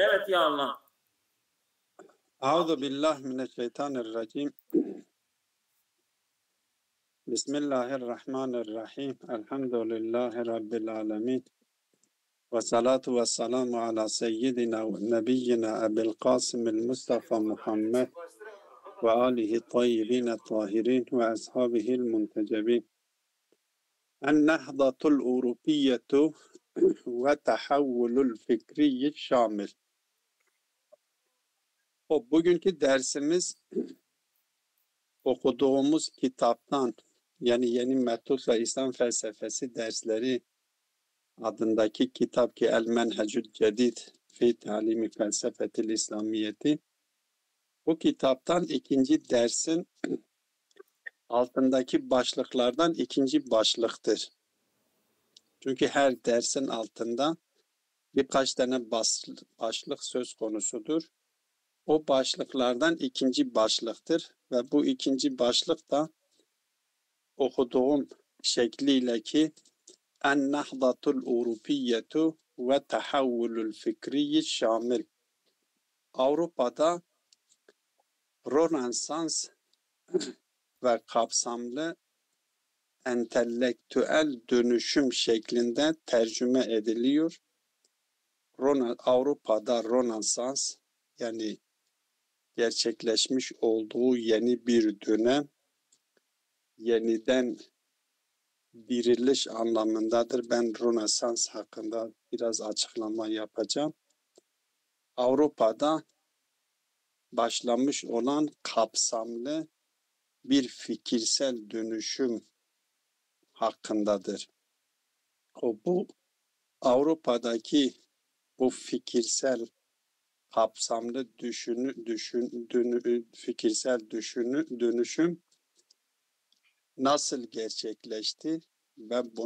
Evet ya Allah. Euzu billahi mineşşeytanirracim. Bismillahirrahmanirrahim. Elhamdülillahi rabbil alamin. Ve salatu ve selamu ala seyyidina ve nebiyyina Ebil Kasım'il Mustafa Muhammed ve alihi tayyibin tahirin ve ashabihil muntecebin. En-Nehdatul Urupiyyetu ve Tahavvulul Fikriyyil Şamil. Bugünkü dersimiz okuduğumuz kitaptan, yani Yeni Metot ve İslam Felsefesi dersleri adındaki kitap ki El Menhecül Cedid fi Talimi Felsefetil İslamiyeti. Bu kitaptan ikinci dersin altındaki başlıklardan ikinci başlıktır. Çünkü her dersin altında birkaç tane başlık söz konusudur. O başlıklardan ikinci başlıktır ve bu ikinci başlık da okuduğum şekliyle ki En-Nehdatul Urupiyyetu ve Tahavvulul Fikriyyil Şamil. Avrupa'da Rönesans ve kapsamlı entelektüel dönüşüm şeklinde tercüme ediliyor. Avrupa'da Rönesans, yani gerçekleşmiş olduğu yeni bir dönem, yeniden diriliş anlamındadır. Ben Rönesans hakkında biraz açıklama yapacağım. Avrupa'da başlamış olan kapsamlı bir fikirsel dönüşüm hakkındadır. Bu Avrupa'daki bu fikirsel kapsamlı dönüşüm nasıl gerçekleşti ve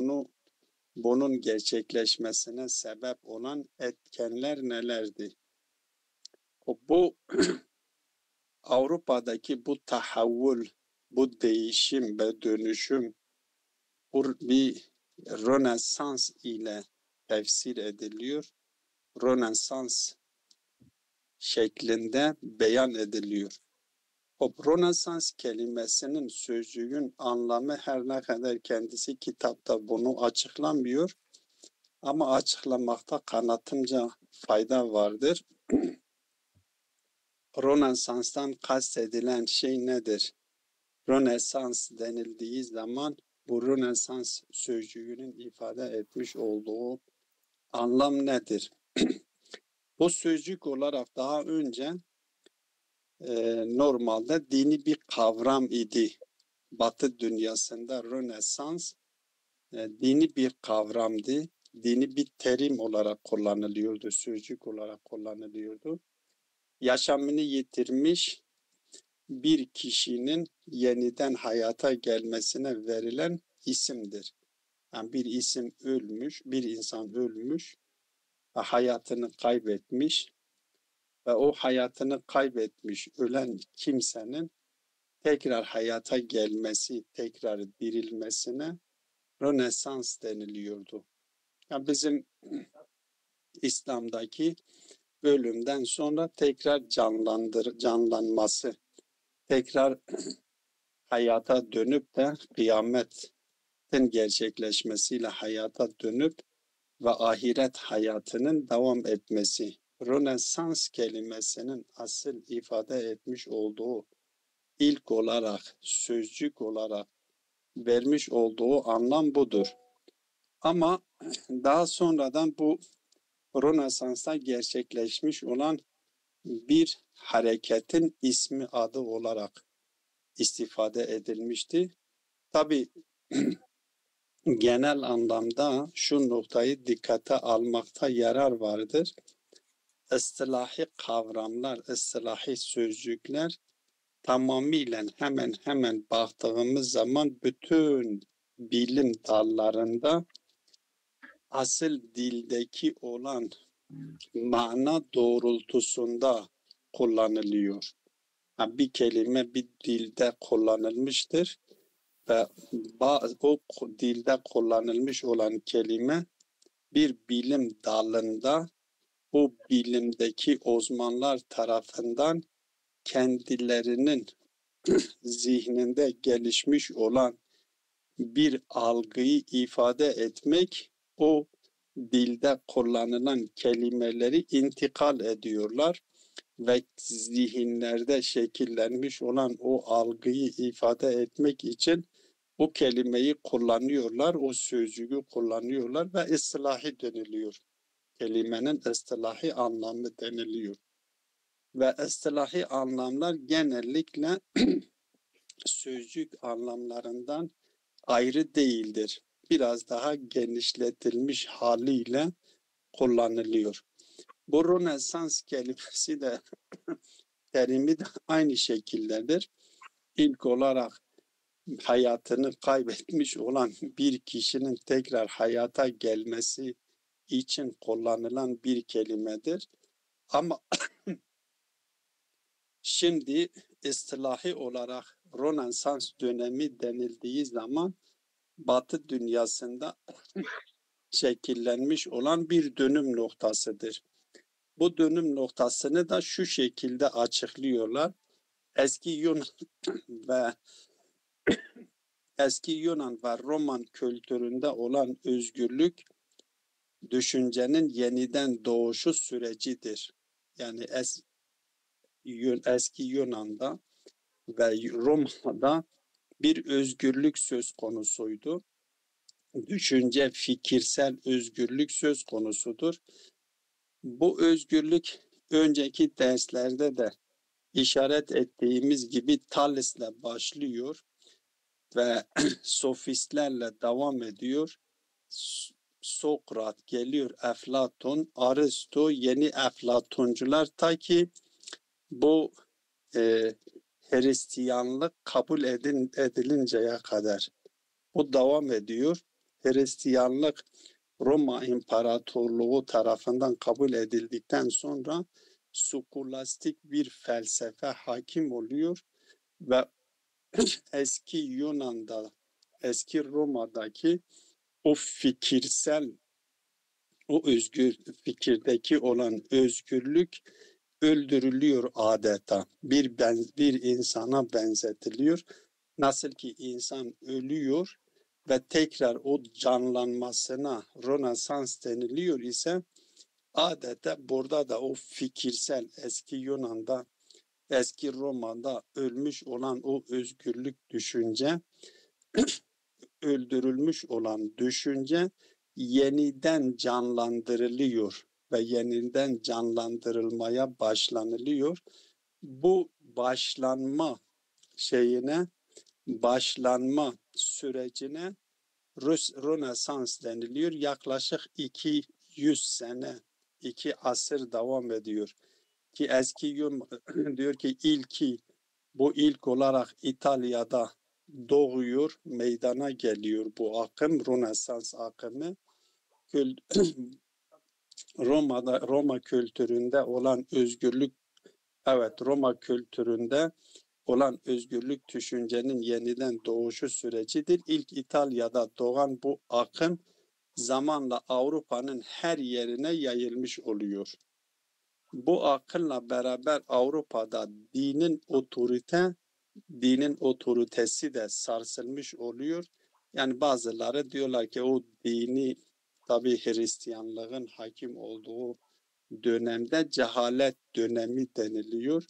bunun gerçekleşmesine sebep olan etkenler nelerdi? Bu Avrupa'daki bu tahavvul, bu değişim ve dönüşüm bir Rönesans ile tefsir ediliyor. Rönesans şeklinde beyan ediliyor. Rönesans kelimesinin, sözcüğün anlamı her ne kadar kendisi kitapta bunu açıklamıyor ama açıklamakta kanaatimce fayda vardır. Rönesans'tan kastedilen şey nedir? Rönesans denildiği zaman bu Rönesans sözcüğünün ifade etmiş olduğu anlam nedir? Bu sözcük olarak daha önce normalde dini bir kavram idi. Batı dünyasında Rönesans dini bir kavramdı. Dini bir terim olarak kullanılıyordu, sözcük olarak kullanılıyordu. Yaşamını yitirmiş bir kişinin yeniden hayata gelmesine verilen isimdir. Yani bir isim ölmüş, bir insan ölmüş ve hayatını kaybetmiş ve o hayatını kaybetmiş ölen kimsenin tekrar hayata gelmesi, tekrar dirilmesine Rönesans deniliyordu. Yani bizim İslam'daki ölümden sonra tekrar canlanması, tekrar hayata dönüp de kıyametin gerçekleşmesiyle hayata dönüp ve ahiret hayatının devam etmesi. Rönesans kelimesinin asıl ifade etmiş olduğu ilk olarak, sözcük olarak vermiş olduğu anlam budur. Ama daha sonradan bu Rönesans'ta gerçekleşmiş olan bir hareketin ismi, adı olarak istifade edilmişti. Tabii genel anlamda şu noktayı dikkate almakta yarar vardır. İstilahi kavramlar, istilahi sözcükler tamamıyla hemen hemen baktığımız zaman bütün bilim dallarında asıl dildeki olan mana doğrultusunda kullanılıyor. Bir kelime bir dilde kullanılmıştır ve o dilde kullanılmış olan kelime bir bilim dalında bu bilimdeki uzmanlar tarafından kendilerinin zihninde gelişmiş olan bir algıyı ifade etmek, o dilde kullanılan kelimeleri intikal ediyorlar ve zihinlerde şekillenmiş olan o algıyı ifade etmek için o kelimeyi kullanıyorlar, o sözcüğü kullanıyorlar ve istilahi deniliyor. Kelimenin istilahi anlamı deniliyor. Ve istilahi anlamlar genellikle sözcük anlamlarından ayrı değildir. Biraz daha genişletilmiş haliyle kullanılıyor. Bu Rönesans kelimesi de terimi de aynı şekildedir. İlk olarak hayatını kaybetmiş olan bir kişinin tekrar hayata gelmesi için kullanılan bir kelimedir. Ama şimdi istilahi olarak Rönesans dönemi denildiği zaman Batı dünyasında şekillenmiş olan bir dönüm noktasıdır. Bu dönüm noktasını da şu şekilde açıklıyorlar. Eski Yunan ve Roman kültüründe olan özgürlük düşüncenin yeniden doğuşu sürecidir. Yani eski Yunan'da ve Roma'da bir özgürlük söz konusuydu. Düşünce, fikirsel özgürlük söz konusudur. Bu özgürlük önceki derslerde de işaret ettiğimiz gibi Thales'le başlıyor ve sofistlerle devam ediyor. Sokrat geliyor, Eflatun, Aristo, yeni Eflatuncular, ta ki bu Hristiyanlık kabul edilinceye kadar. Bu devam ediyor. Hristiyanlık Roma İmparatorluğu tarafından kabul edildikten sonra skolastik bir felsefe hakim oluyor ve eski Yunan'da, eski Roma'daki o fikirsel, o özgür fikirdeki olan özgürlük öldürülüyor adeta. Bir insana benzetiliyor. Nasıl ki insan ölüyor ve tekrar o canlanmasına Rönesans deniliyor ise adeta burada da o fikirsel eski Yunan'da, eski Roma'da ölmüş olan o özgürlük düşünce, öldürülmüş olan düşünce yeniden canlandırılıyor ve yeniden canlandırılmaya başlanılıyor. Bu başlanma sürecine Rönesans deniliyor. Yaklaşık 200 sene, 2 asır devam ediyor. Ki eski Yunan diyor ki bu ilk olarak İtalya'da doğuyor, meydana geliyor bu akım, Rönesans akımı. Roma kültüründe olan özgürlük, evet, Roma kültüründe olan özgürlük düşüncenin yeniden doğuşu sürecidir. İlk İtalya'da doğan bu akım zamanla Avrupa'nın her yerine yayılmış oluyor. Bu akımla beraber Avrupa'da dinin otoritesi de sarsılmış oluyor. Yani bazıları diyorlar ki o dini, tabii Hristiyanlığın hakim olduğu dönemde cehalet dönemi deniliyor.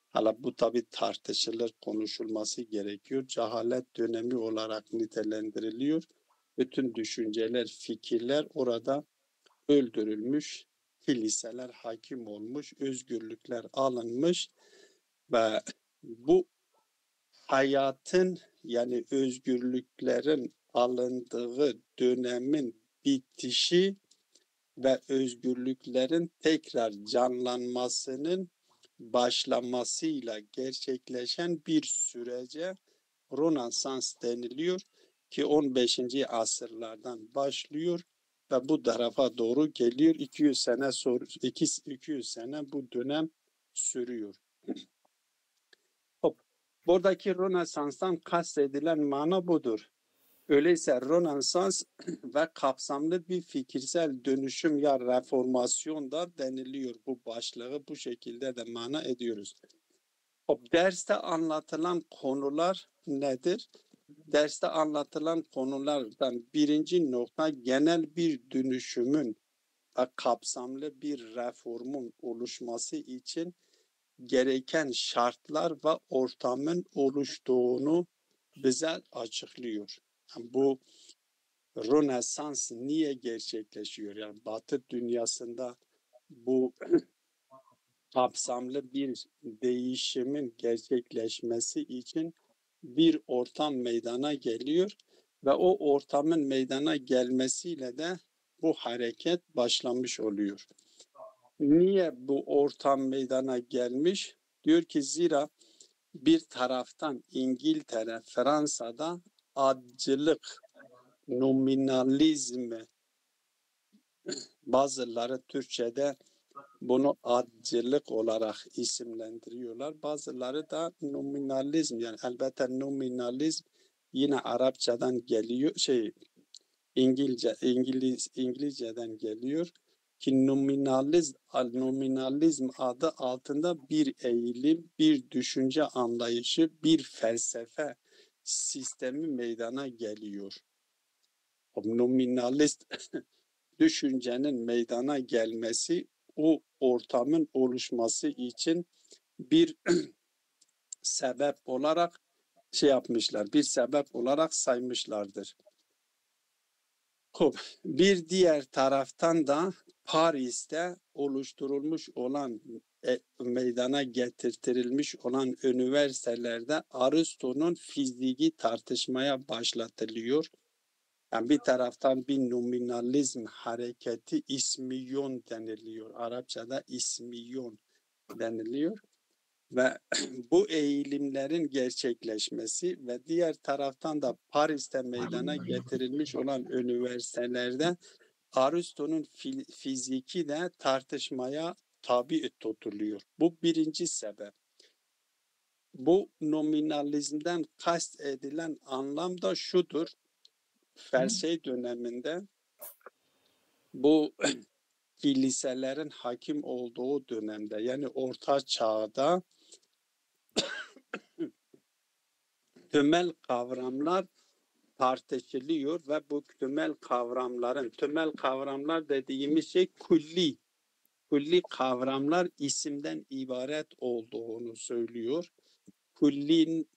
Hala bu tabii tartışılır, konuşulması gerekiyor. Cehalet dönemi olarak nitelendiriliyor. Bütün düşünceler, fikirler orada öldürülmüş, kiliseler hakim olmuş, özgürlükler alınmış ve bu hayatın, yani özgürlüklerin alındığı dönemin bitişi ve özgürlüklerin tekrar canlanmasının başlamasıyla gerçekleşen bir sürece Rönesans deniliyor ki 15. asırlardan başlıyor ve bu tarafa doğru geliyor. 200 sene bu dönem sürüyor. Buradaki Rönesans'tan kastedilen mana budur. Öyleyse Rönesans ve kapsamlı bir fikirsel dönüşüm ya reformasyon da deniliyor. Bu başlığı bu şekilde de mana ediyoruz. O derste anlatılan konular nedir? Derste anlatılan konulardan birinci nokta genel bir dönüşümün ve kapsamlı bir reformun oluşması için gereken şartlar ve ortamın oluştuğunu bize açıklıyor. Yani bu Rönesans niye gerçekleşiyor? Yani Batı dünyasında bu kapsamlı bir değişimin gerçekleşmesi için bir ortam meydana geliyor ve o ortamın meydana gelmesiyle de bu hareket başlamış oluyor. Niye bu ortam meydana gelmiş? Diyor ki zira bir taraftan İngiltere, Fransa'da adcılık, nominalizmi, bazıları Türkçe'de bunu adcılık olarak isimlendiriyorlar. Bazıları da nominalizm, yani elbette nominalizm yine Arapçadan geliyor, İngilizceden geliyor ki nominalizm adı altında bir eğilim, bir düşünce anlayışı, bir felsefe sistemi meydana geliyor. O nominalist düşüncenin meydana gelmesi o ortamın oluşması için bir sebep olarak yapmışlar, bir sebep olarak saymışlardır. Bir diğer taraftan da Paris'te oluşturulmuş olan, meydana getirtilmiş olan üniversitelerde Aristo'nun fiziği tartışmaya başlatılıyor. Yani bir taraftan bir nominalizm hareketi ismiyon deniliyor. Arapçada ismiyon deniliyor. Ve bu eğilimlerin gerçekleşmesi ve diğer taraftan da Paris'te meydana getirilmiş olan üniversitelerde Aristo'nun fiziki de tartışmaya tabi tutuluyor. Bu birinci sebep. Bu nominalizmden kast edilen anlam da şudur. Felsefe döneminde bu kiliselerin hakim olduğu dönemde, yani Orta Çağ'da temel kavramlar tartışılıyor ve bu temel kavramlar dediğimiz şey külli kavramlar isimden ibaret olduğunu söylüyor. Kullin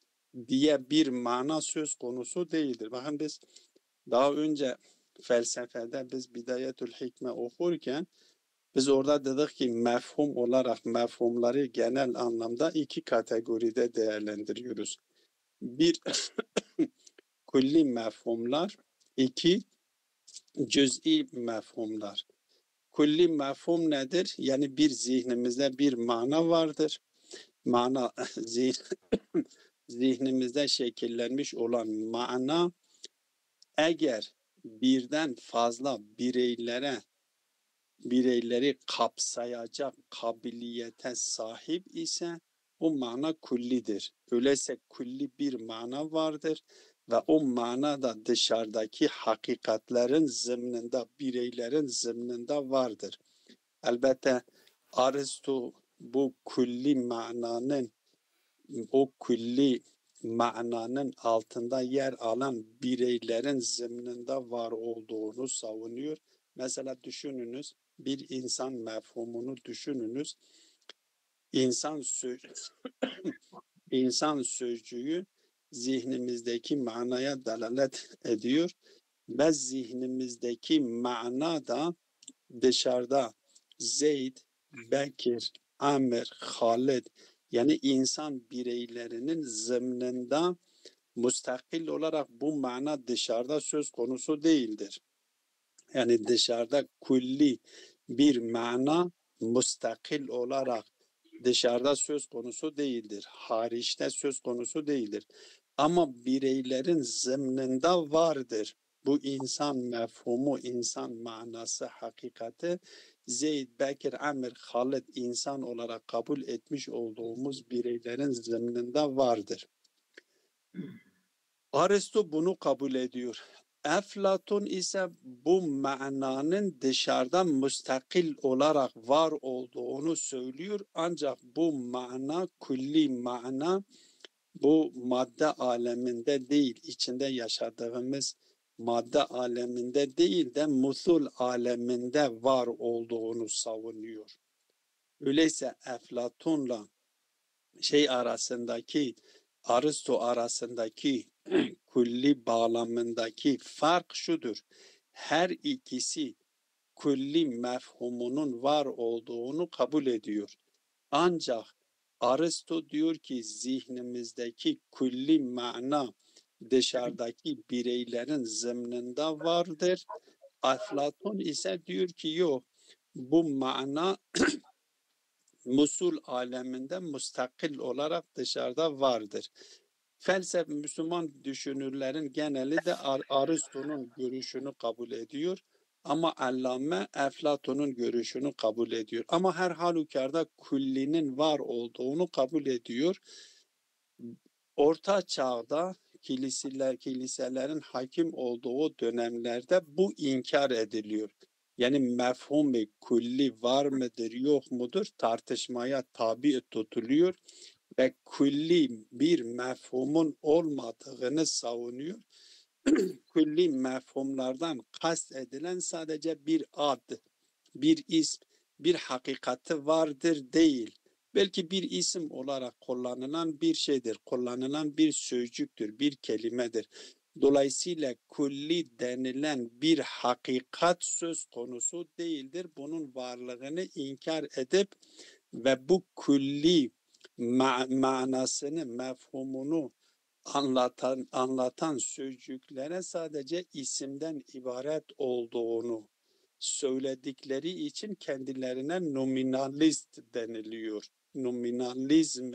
diye bir mana söz konusu değildir. Bakın biz daha önce felsefede biz Bidayetül Hikme okurken biz orada dedik ki mefhum olarak mefhumları genel anlamda iki kategoride değerlendiriyoruz. Bir, külli mefhumlar, iki, cüz'i mefhumlar. Külli mefhum nedir? Yani bir zihnimizde bir mana vardır. Mana zihnimizde şekillenmiş olan mana eğer birden fazla bireyleri kapsayacak kabiliyete sahip ise o mana küllidir. Öyleyse külli bir mana vardır ve o mana da dışarıdaki hakikatlerin zımnında, bireylerin zımnında vardır. Elbette Aristo bu külli mananın altında yer alan bireylerin zımnında var olduğunu savunuyor. Mesela düşününüz, bir insan mefhumunu düşününüz. İnsan sözcüğü zihnimizdeki manaya dalalet ediyor ve zihnimizdeki mana da dışarıda Zeyd, Bekir, Amir, Halid, yani insan bireylerinin zımnında müstakil olarak bu mana dışarıda söz konusu değildir. Yani dışarıda külli bir mana müstakil olarak dışarıda söz konusu değildir. Hariçte söz konusu değildir. Ama bireylerin zımnında vardır. Bu insan mefhumu, insan manası, hakikati Zeyd, Bekir, Amir, Halid insan olarak kabul etmiş olduğumuz bireylerin zımnında vardır. Aristo bunu kabul ediyor. Eflatun ise bu mananın dışarıdan müstakil olarak var olduğunu söylüyor. Ancak bu mana, külli mana, bu madde aleminde değil, içinde yaşadığımız madde aleminde değil de musul aleminde var olduğunu savunuyor. Öyleyse Eflatun'la Aristo arasındaki külli bağlamındaki fark şudur. Her ikisi külli mefhumunun var olduğunu kabul ediyor. Ancak Aristo diyor ki zihnimizdeki külli mana dışarıdaki bireylerin zımnında vardır. Aflatun ise diyor ki yok, bu mana musul aleminde müstakil olarak dışarıda vardır. Felsefe Müslüman düşünürlerin geneli de Aristo'nun görüşünü kabul ediyor. Ama Allame Eflatun'un görüşünü kabul ediyor. Ama her halükarda küllinin var olduğunu kabul ediyor. Orta Çağ'da kiliselerin hakim olduğu dönemlerde bu inkar ediliyor. Yani mefhum-i külli var mıdır yok mudur tartışmaya tabi tutuluyor ve külli bir mefhumun olmadığını savunuyor. Külli mefhumlardan kast edilen sadece bir ad, bir ism, bir hakikati vardır değil. Belki bir isim olarak kullanılan bir şeydir, kullanılan bir sözcüktür, bir kelimedir. Dolayısıyla külli denilen bir hakikat söz konusu değildir. Bunun varlığını inkar edip ve bu külli manasını, mefhumunu anlatan sözcüklere sadece isimden ibaret olduğunu söyledikleri için kendilerine nominalist deniliyor. Nominalizm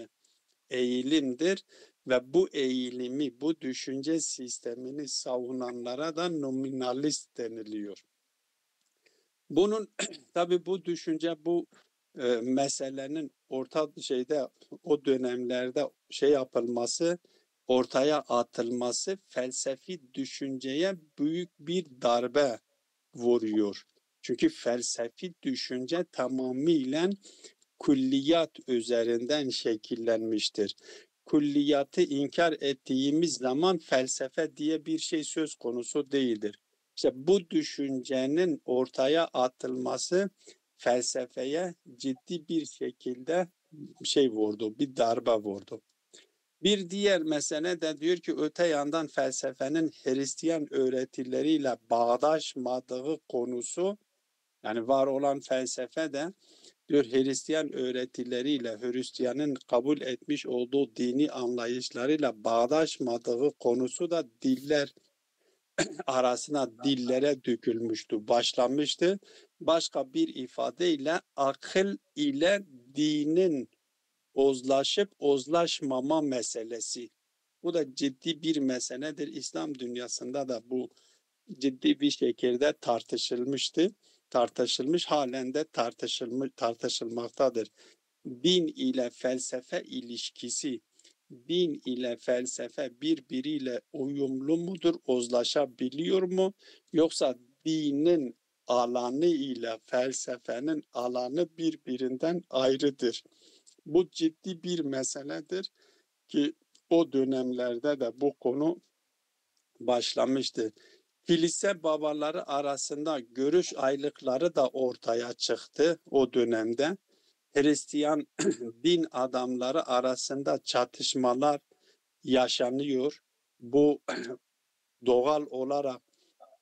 eğilimdir ve bu eğilimi, bu düşünce sistemini savunanlara da nominalist deniliyor. Bunun tabii bu düşünce, bu meselenin o dönemlerde yapılması, ortaya atılması felsefi düşünceye büyük bir darbe vuruyor. Çünkü felsefi düşünce tamamıyla külliyat üzerinden şekillenmiştir. Külliyatı inkar ettiğimiz zaman felsefe diye bir şey söz konusu değildir. İşte bu düşüncenin ortaya atılması felsefeye ciddi bir şekilde bir darbe vurdu. Bir diğer mesele de diyor ki öte yandan felsefenin Hristiyan öğretileriyle bağdaşmadığı konusu, yani var olan felsefe de diyor Hristiyan öğretileriyle, Hristiyanın kabul etmiş olduğu dini anlayışlarıyla bağdaşmadığı konusu da diller arasına, dillere dökülmüştü, başlamıştı. Başka bir ifadeyle akıl ile dinin ozlaşıp ozlaşmama meselesi. Bu da ciddi bir meseledir. İslam dünyasında da bu ciddi bir şekilde tartışılmış, halen de tartışılmaktadır. Din ile felsefe ilişkisi, din ile felsefe birbiriyle uyumlu mudur, uzlaşabiliyor mu? Yoksa dinin alanı ile felsefenin alanı birbirinden ayrıdır. Bu ciddi bir meseledir ki o dönemlerde de bu konu başlamıştı. Kilise babaları arasında görüş ayrılıkları da ortaya çıktı o dönemde. Hristiyan din adamları arasında çatışmalar yaşanıyor. Bu doğal olarak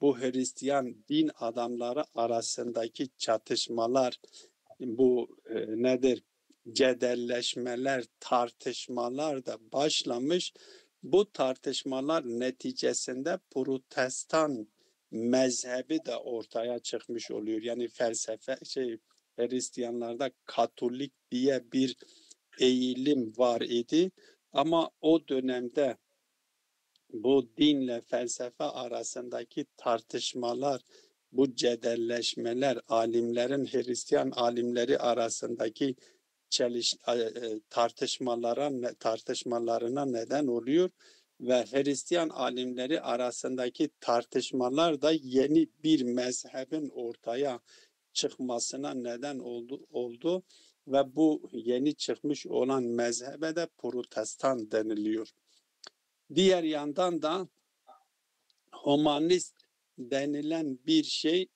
bu Hristiyan din adamları arasındaki çatışmalar, bu cedelleşmeler, tartışmalar da başlamış. Bu tartışmalar neticesinde Protestan mezhebi de ortaya çıkmış oluyor. Yani Hristiyanlarda Katolik diye bir eğilim var idi. Ama o dönemde bu dinle felsefe arasındaki tartışmalar, bu cedelleşmeler, Hristiyan alimleri arasındaki tartışmalarına neden oluyor ve Hristiyan alimleri arasındaki tartışmalar da yeni bir mezhebin ortaya çıkmasına neden oldu ve bu yeni çıkmış olan mezhebe de Protestan deniliyor. Diğer yandan da humanist denilen bir şey,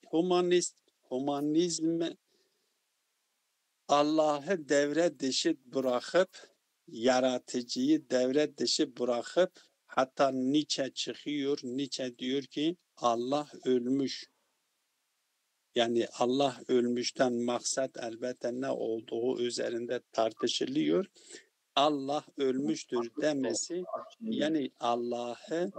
humanizm Allah'ı devre dışı bırakıp, yaratıcıyı devre dışı bırakıp, hatta Nietzsche çıkıyor, Nietzsche diyor ki Allah ölmüş. Yani Allah ölmüşten maksat elbette ne olduğu üzerinde tartışılıyor. Allah ölmüştür demesi, yani Allah'ı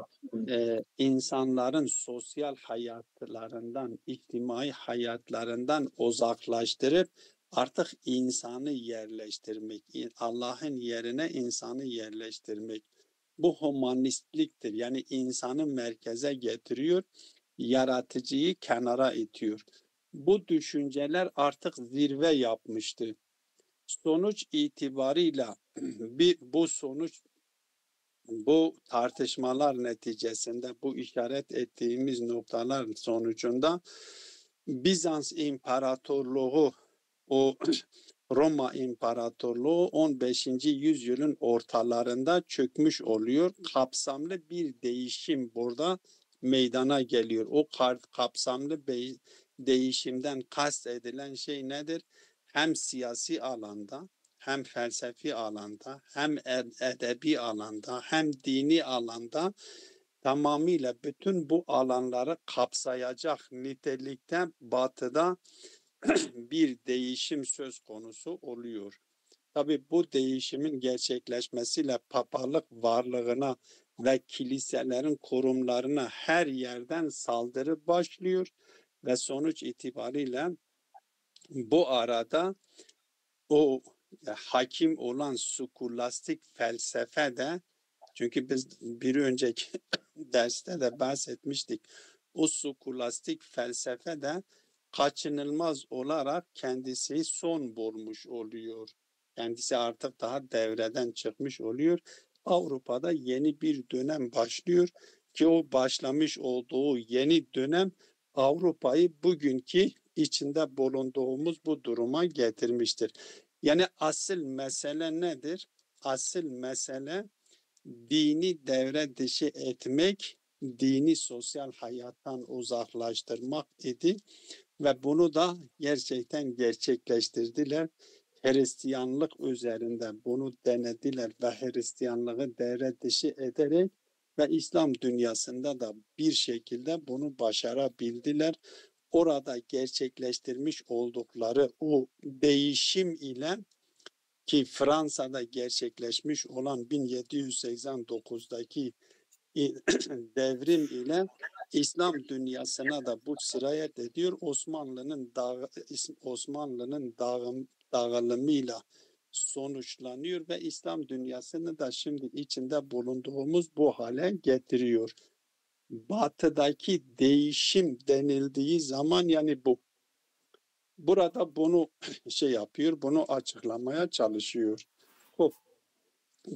insanların sosyal hayatlarından, içtimai hayatlarından uzaklaştırıp artık insanı yerleştirmek, Allah'ın yerine insanı yerleştirmek. Bu humanistliktir. Yani insanı merkeze getiriyor, yaratıcıyı kenara itiyor. Bu düşünceler artık zirve yapmıştı. Sonuç itibarıyla bu tartışmalar neticesinde, bu işaret ettiğimiz noktalar sonucunda Bizans İmparatorluğu, o Roma İmparatorluğu 15. yüzyılın ortalarında çökmüş oluyor. Kapsamlı bir değişim burada meydana geliyor. O kapsamlı değişimden kastedilen şey nedir? Hem siyasi alanda, hem felsefi alanda, hem edebi alanda, hem dini alanda tamamıyla bütün bu alanları kapsayacak nitelikte Batı'da bir değişim söz konusu oluyor. Tabii bu değişimin gerçekleşmesiyle papalık varlığına ve kiliselerin kurumlarına her yerden saldırı başlıyor ve sonuç itibariyle bu arada o hakim olan skolastik felsefe de, çünkü biz bir önceki derste de bahsetmiştik, o skolastik felsefe de kaçınılmaz olarak kendisi son bulmuş oluyor. Kendisi artık daha devreden çıkmış oluyor. Avrupa'da yeni bir dönem başlıyor ki o başlamış olduğu yeni dönem Avrupa'yı bugünkü içinde bulunduğumuz bu duruma getirmiştir. Yani asıl mesele nedir? Asıl mesele dini devre dışı etmek, dini sosyal hayattan uzaklaştırmak idi ve bunu da gerçekten gerçekleştirdiler. Hristiyanlık üzerinde bunu denediler ve Hristiyanlığı devre dışı ederek ve İslam dünyasında da bir şekilde bunu başarabildiler. Orada gerçekleştirmiş oldukları o değişim ile, ki Fransa'da gerçekleşmiş olan 1789'daki devrim ile İslam dünyasına da bu sirayet ediyor. Osmanlı'nın dağılımıyla sonuçlanıyor ve İslam dünyasını da şimdi içinde bulunduğumuz bu hale getiriyor. Batı'daki değişim denildiği zaman yani bu. Burada bunu yapıyor, bunu açıklamaya çalışıyor. Hop.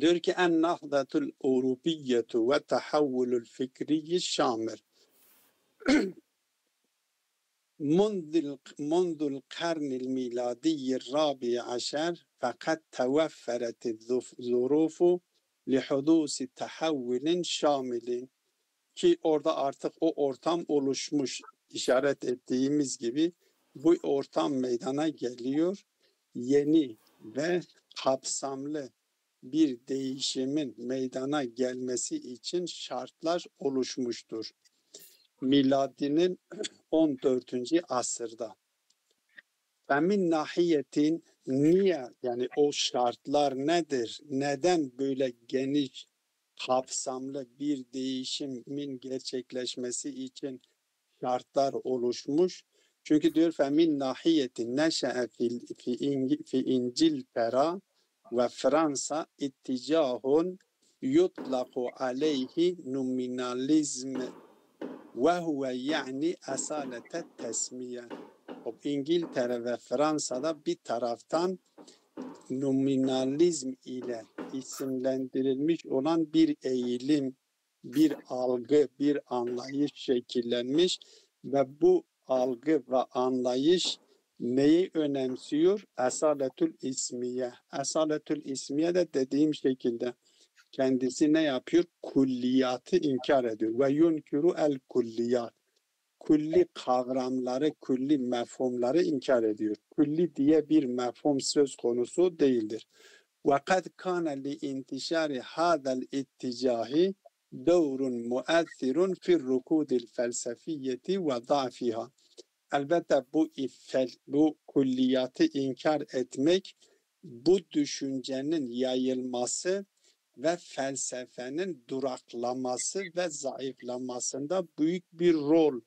Diyor ki en nahdatul Avrupiyetu ve tahavvulul fikriyi şamil. منذ القرن الميلادي الرابع عشر فقد توفرت الظروف لحدوث تحول شامل, ki orada artık o ortam oluşmuş, işaret ettiğimiz gibi bu ortam meydana geliyor. Yeni ve kapsamlı bir değişimin meydana gelmesi için şartlar oluşmuştur. Miladinin 14. asırda. Femin nahiyetin niye, yani o şartlar nedir? Neden böyle geniş, kapsamlı bir değişimin gerçekleşmesi için şartlar oluşmuş? Çünkü diyor femin nahiyetin neşe'e fi İngiltere ve Fransa itticahun yutlaku aleyhi nominalizm ve huve yani asalete tesmiye. İngiltere ve Fransa'da bir taraftan nominalizm ile isimlendirilmiş olan bir eğilim, bir algı, bir anlayış şekillenmiş ve bu algı ve anlayış neyi önemsiyor? Esaletül ismiye. Esaletül ismiye de dediğim şekilde kendisi ne yapıyor? Kulliyatı inkar ediyor. Ve yunkiru el kulliyat. Kulli kavramları, kulli mefhumları inkar ediyor. Kulli diye bir mefhum söz konusu değildir. وَقَدْ كَانَ لِاِنْتِشَارِ هَذَا الْاِتِّجَاهِ دَوْرٌ مُؤَثِّرٌ فِي الرُّكُودِ الْفَلْسَفِيَّةِ وَضَعْفِهَا. Elbette bu kulliyatı inkar etmek, bu düşüncenin yayılması ve felsefenin duraklaması ve zayıflamasında büyük bir rol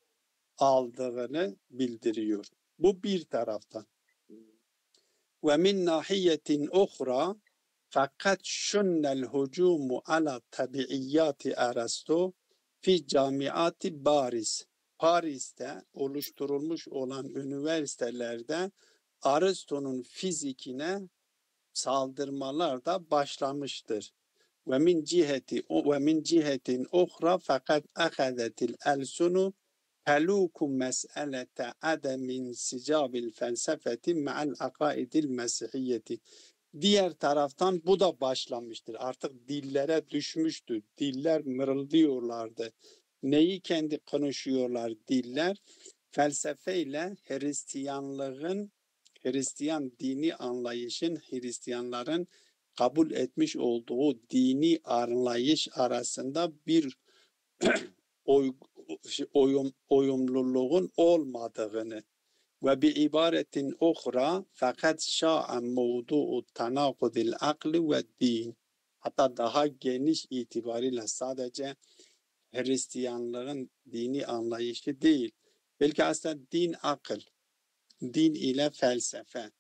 aldığını bildiriyor. Bu bir taraftan. Ve min nahiyetin ukhra fakat şunnel hucumu ala tabiiyyati Arasto fi camiati Paris. Paris'te oluşturulmuş olan üniversitelerde Aristo'nun fizikine saldırmalar da başlamıştır. Ve min cihetin ukhra fakat ahadetil elsunu telukum mes'elete ademin sicabil felsefeti ma'al akaidil mesihiyeti. Diğer taraftan bu da başlamıştır. Artık dillere düşmüştü. Diller mırıldıyorlardı. Neyi kendi konuşuyorlar diller? Felsefeyle Hristiyan dini anlayışın, Hristiyanların kabul etmiş olduğu dini anlayış arasında bir uyumluluğun olmadığını ve bir ibaretin ukhra fakat şa'an mevdu'u tanakudil akli ve din, hatta daha geniş itibariyle sadece Hristiyanların dini anlayışı değil, belki aslında din akıl, din ile felsefe,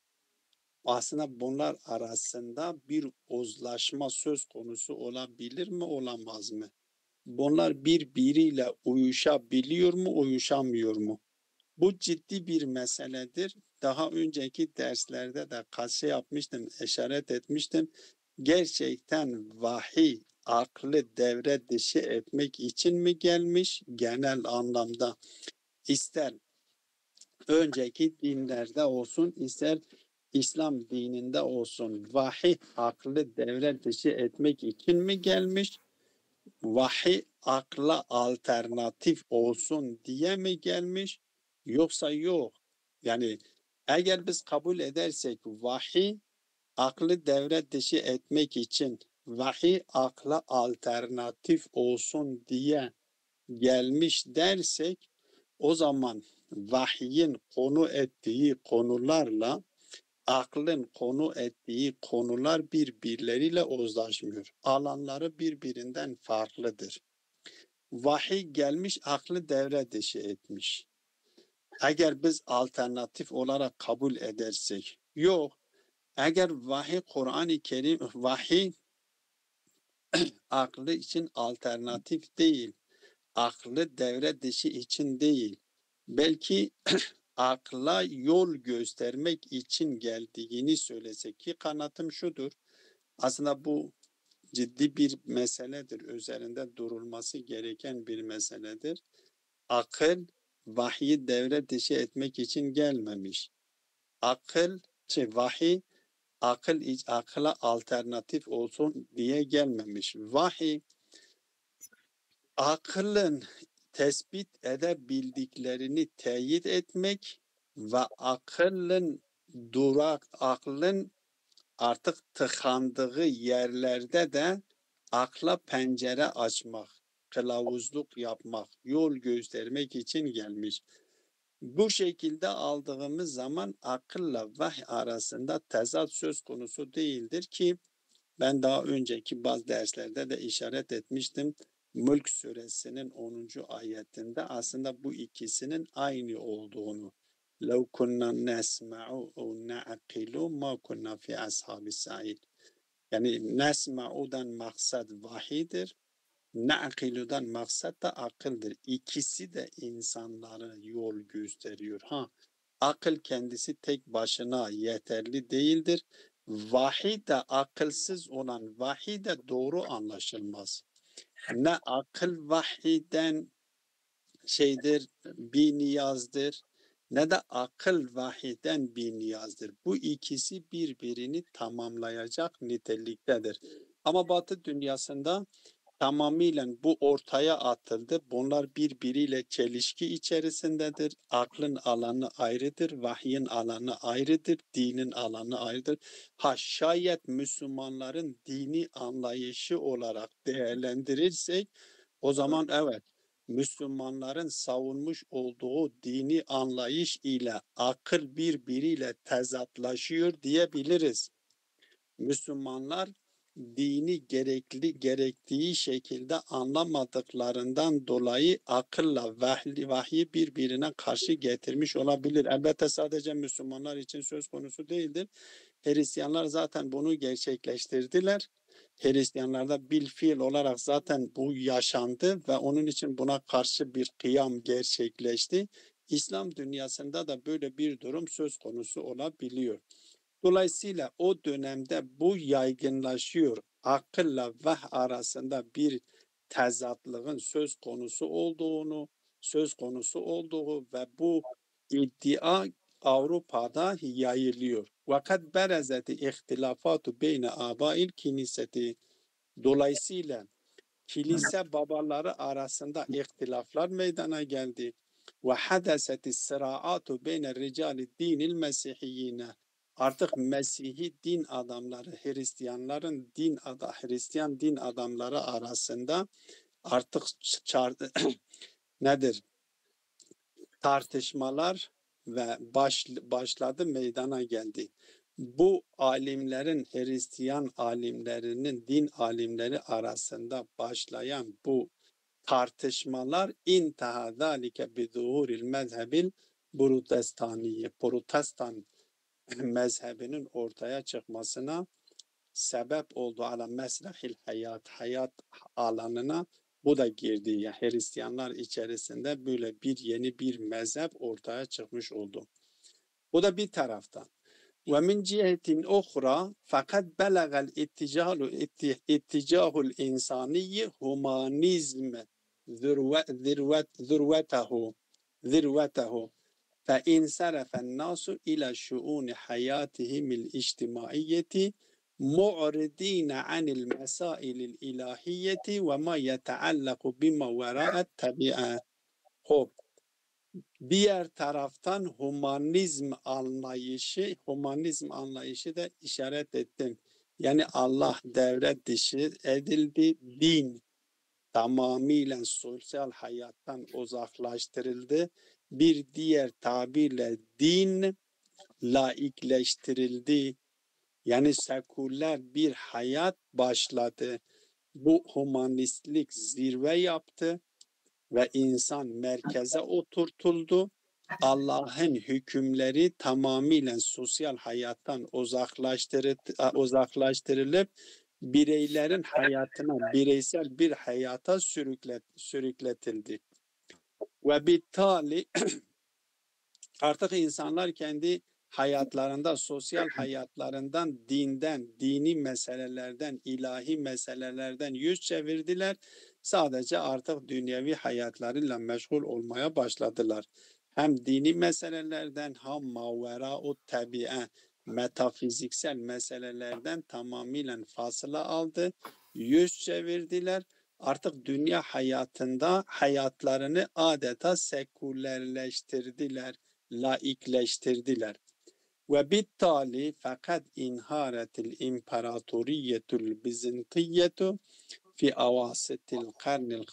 aslında bunlar arasında bir uzlaşma söz konusu olabilir mi, olamaz mı? Bunlar birbiriyle uyuşabiliyor mu, uyuşamıyor mu? Bu ciddi bir meseledir. Daha önceki derslerde de kase yapmıştım, işaret etmiştim. Gerçekten vahiy aklı devre dışı etmek için mi gelmiş? Genel anlamda ister önceki dinlerde olsun, ister İslam dininde olsun, vahiy aklı devre dışı etmek için mi gelmiş? Vahiy akla alternatif olsun diye mi gelmiş? Yoksa yok. Yani eğer biz kabul edersek vahiy aklı devre dışı etmek için, vahiy akla alternatif olsun diye gelmiş dersek, o zaman vahyin konu ettiği konularla aklın konu ettiği konular birbirleriyle uzlaşmıyor. Alanları birbirinden farklıdır. Vahiy gelmiş, aklı devre dışı etmiş. Eğer biz alternatif olarak kabul edersek, yok. Eğer vahiy Kur'an-ı Kerim, vahiy aklı için alternatif değil, aklı devre dışı için değil, belki akla yol göstermek için geldiğini söylesek, ki kanaatim şudur, aslında bu ciddi bir meseledir, üzerinde durulması gereken bir meseledir. Akıl vahyi devre dışı etmek için gelmemiş. Vahiy akla alternatif olsun diye gelmemiş. Vahiy akılın tespit edebildiklerini teyit etmek ve aklın artık tıkandığı yerlerde de akla pencere açmak, kılavuzluk yapmak, yol göstermek için gelmiş. Bu şekilde aldığımız zaman akılla vahiy arasında tezat söz konusu değildir ki ben daha önceki bazı derslerde de işaret etmiştim. Mülk suresinin 10. ayetinde aslında bu ikisinin aynı olduğunu. لَوْ كُنَّا نَسْمَعُ اَوْ نَعْقِلُ مَا كُنَّا فِي أَصْحَابِ السَّعِيرِ. Yani nesma'udan maksat vahidir, na'kiludan maksat da akıldır. İkisi de insanlara yol gösteriyor. Akıl kendisi tek başına yeterli değildir. Vahiy de akılsız olan vahiy de doğru anlaşılmaz. Ne akıl vahiyden şeydir, bir niyazdır, ne de akıl vahiyden bir niyazdır. Bu ikisi birbirini tamamlayacak niteliktedir. Ama Batı dünyasında tamamıyla bu ortaya atıldı. Bunlar birbiriyle çelişki içerisindedir. Aklın alanı ayrıdır, vahyin alanı ayrıdır, dinin alanı ayrıdır. Ha şayet Müslümanların dini anlayışı olarak değerlendirirsek o zaman evet, Müslümanların savunmuş olduğu dini anlayış ile akıl birbiriyle tezatlaşıyor diyebiliriz. Müslümanlar dini gerektiği şekilde anlamadıklarından dolayı akılla vahyi birbirine karşı getirmiş olabilir. Elbette sadece Müslümanlar için söz konusu değildir. Hristiyanlar zaten bunu gerçekleştirdiler. Hristiyanlarda bilfiil olarak zaten bu yaşandı ve onun için buna karşı bir kıyam gerçekleşti. İslam dünyasında da böyle bir durum söz konusu olabiliyor. Dolayısıyla o dönemde bu yaygınlaşıyor. Akılla vah arasında bir tezatlığın söz konusu olduğu ve bu iddia Avrupa'da yayılıyor. Vakat berezeti ihtilafatu beyne abail kiniseti. Dolayısıyla kilise babaları arasında ihtilaflar meydana geldi. Ve hadeseti sıraatu beyne ricali dinil mesihiyine. Artık Mesih'i din adamları, Hristiyan din adamları arasında artık nedir? Tartışmalar ve başladı, meydana geldi. Bu alimlerin, Hristiyan alimlerinin, din alimleri arasında başlayan bu tartışmalar intaha zalike bi zuhuril mezhebil Protestan mezhebinin ortaya çıkmasına sebep oldu. Ala mesrahil hayat alanına bu da girdi. Ya Hristiyanlar içerisinde böyle yeni bir mezhep ortaya çıkmış oldu. Bu da bir taraftan. Ve min cihetin ukhra fakat belagal ittijahul insaniyi humanizm zirvetehu فإنصرف الناس إلى شؤون حياتهم الاجتماعية معرضين عن المسائل الإلهية وما يتعلق بما وراء الطبيعة. Hop. Diğer taraftan humanizm anlayışı da işaret ettim. Yani Allah devre dışı edildi, din tamamıyla sosyal hayattan uzaklaştırıldı. Bir diğer tabirle din laikleştirildi. Yani seküler bir hayat başladı. Bu humanistlik zirve yaptı ve insan merkeze oturtuldu. Allah'ın hükümleri tamamıyla sosyal hayattan uzaklaştırılıp bireylerin hayatına, bireysel bir hayata sürükletildi. Ve bittali artık insanlar kendi hayatlarında, sosyal hayatlarından, dini meselelerden, ilahi meselelerden yüz çevirdiler. Sadece artık dünyevi hayatlarıyla meşgul olmaya başladılar. Hem dini meselelerden hem maverâ-u tabi'e, metafiziksel meselelerden tamamıyla fasıla aldı, yüz çevirdiler. Artık dünya hayatlarını adeta sekülerleştirdiler, laikleştirdiler. Ve bittali fakat inharetil imparatoriyetul bizantiyetu fi avasitil karnil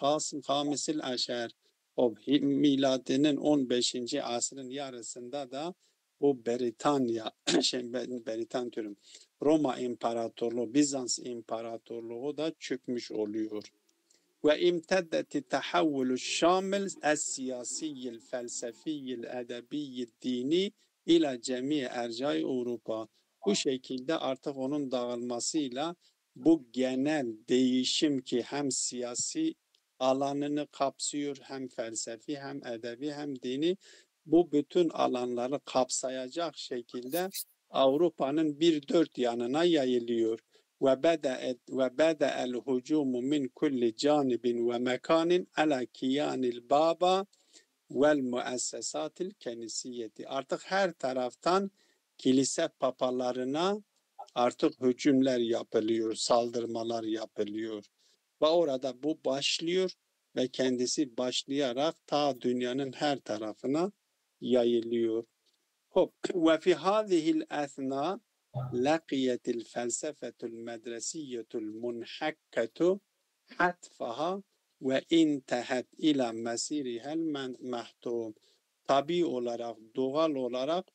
hamisil aşer. O miladının 15. asrın yarısında da bu Britanya, Britanya diyorum, Roma İmparatorluğu, Bizans İmparatorluğu da çökmüş oluyor. Ve imteddeti tahavvulu şamil es-siyasiyil felsefiyil edebiyyid dini ila cemi ercai Avrupa. Bu şekilde artık onun dağılmasıyla bu genel değişim ki hem siyasi alanını kapsıyor, hem felsefi, hem edebi, hem dini, bu bütün alanları kapsayacak şekilde Avrupa'nın bir dört yanına yayılıyor. Ve beda'el hucumu min kulli canibin ve mekanin ala kiyanil baba vel muessesatil kenisiyeti. Artık her taraftan kilise papalarına artık hücumlar yapılıyor, saldırmalar yapılıyor. Ve orada bu başlıyor ve kendisi başlayarak ta dünyanın her tarafına yayılıyor. Ve fi hadihil esna laqiyetil felsefetul medresiyetul munhakketu hatfaha ve intehet ila mesirihel mehtum. Tabi olarak, doğal olarak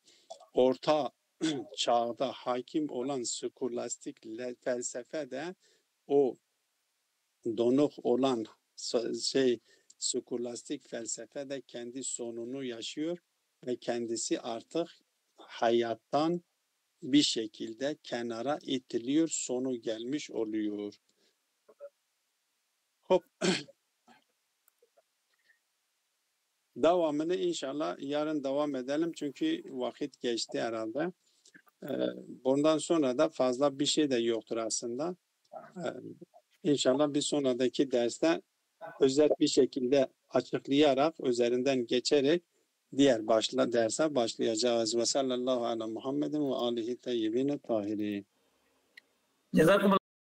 orta çağda hakim olan skolastik felsefe de o donuk olan skolastik felsefe de kendi sonunu yaşıyor ve kendisi artık hayattan bir şekilde kenara itiliyor, sonu gelmiş oluyor. Hop. Devamını inşallah yarın devam edelim çünkü vakit geçti herhalde. Bundan sonra da fazla bir şey de yoktur aslında. İnşallah bir sonraki derste özet bir şekilde açıklayarak, üzerinden geçerek diğer derse başlayacağız. Ve sallallahu ala Muhammedin ve alihi teyyibine tahirin. Cezakumullah.